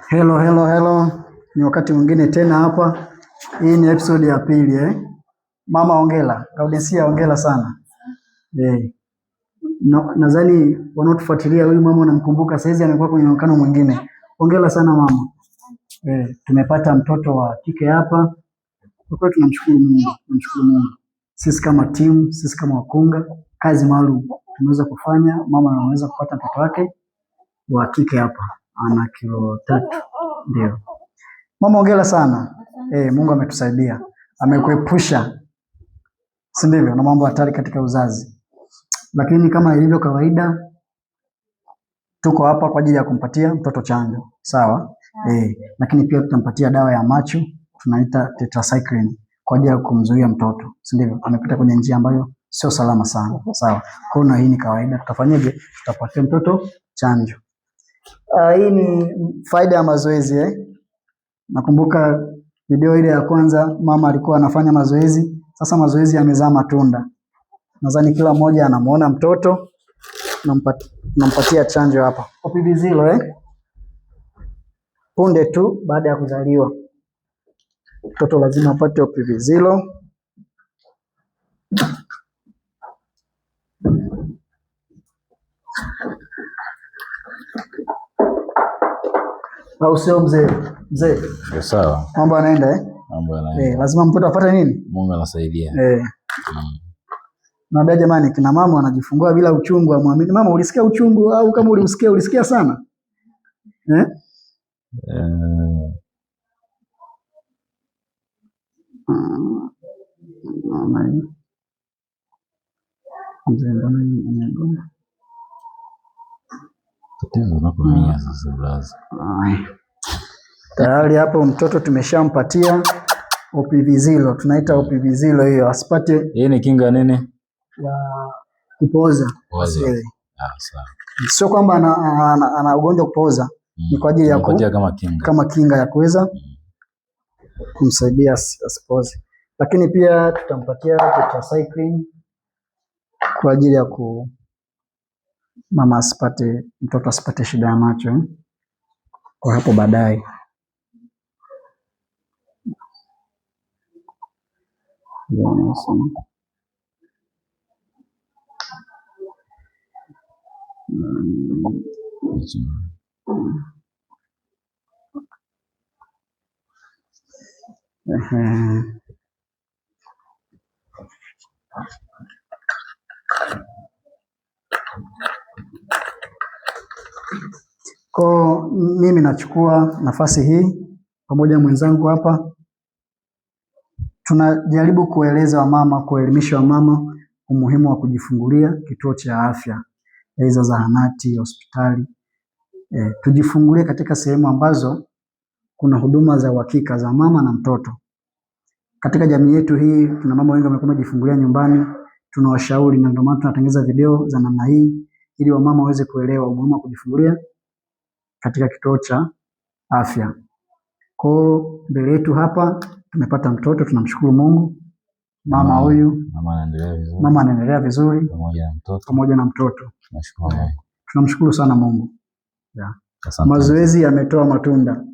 Hello, hello, hello. Ni wakati mwingine tena hapa. Hii ni episode ya pili Mama hongera, Gaudensia hongera sana. Nadhani wanaotufuatilia huyu mama unamkumbuka, saizi amekuwa kwenye muonekano mwingine. Hongera sana mama. Tumepata mtoto wa kike hapa. Kwa kweli tunamshukuru Mungu. Sisi kama timu, sisi kama wakunga, kazi maalum tumeweza kufanya, mama anaweza kupata mtoto wake wa kike hapa. Ana kilo 3. Ndio. Mama hongera sana. Mungu ametusaidia. Amekuepusha. Si ndivyo? Na mambo hatari katika uzazi. Lakini kama ilivyo kawaida tuko hapa kwa ajili ya kumpatia mtoto chanjo. Sawa? Lakini pia tutampatia dawa ya macho tunaita tetracycline kwa ajili ya kumzuia mtoto. Si ndivyo? Amepita kwenye njia ambayo sio salama sana. Sawa? Kwa hiyo hii ni kawaida. Tutafanyaje? Tutapatia mtoto chanjo. Hii ni faida ya mazoezi Nakumbuka video ile ya kwanza mama alikuwa anafanya mazoezi, sasa mazoezi yamezaa matunda. Nadhani kila mmoja anamuona mtoto nampatia chanjo hapa. Opivizilo punde tu baada ya kuzaliwa. Mtoto lazima apate opivizilo. Au sio mzee? Sawa. Mambo yanaenda Mambo yanaenda. Lazima mtoto apate nini? Mungu anasaidia. Naambia jamani, kina mama wanajifungua bila uchungu, amwamini. Mama, ulisikia uchungu au kama ulisikia sana? Tayari hapo mtoto tumeshampatia opivizilo, tunaita opivizilo hiyo, asipate. Hii ni kinga nini? Ya kupooza. Sawa. Sio kwamba ana ugonjwa kupooza, ni kwa ajili ya kama kinga ya kuweza kumsaidia asipooze. Lakini pia tutampatia tetracycline kwa ajili ya mama mtoto asipate shida ya macho kwa hapo baadaye. Kwa mimi nachukua nafasi hii pamoja na mwenzangu hapa, tunajaribu kuelimisha wamama umuhimu wa kujifungulia kituo cha afya, hizo zahanati, hospitali. Tujifungulie katika sehemu ambazo kuna huduma za uhakika za mama na mtoto. Katika jamii yetu hii tuna mama wengi wamekuwa wakijifungulia nyumbani, tunawashauri na ndio maana tunatengeneza video za namna hii ili wamama waweze kuelewa umuhimu wa kujifungulia katika kituo cha afya. Kwa mbele yetu hapa tumepata mtoto, tunamshukuru Mungu. Mama anaendelea vizuri pamoja na mtoto. Tunamshukuru sana Mungu. Mazoezi yametoa matunda.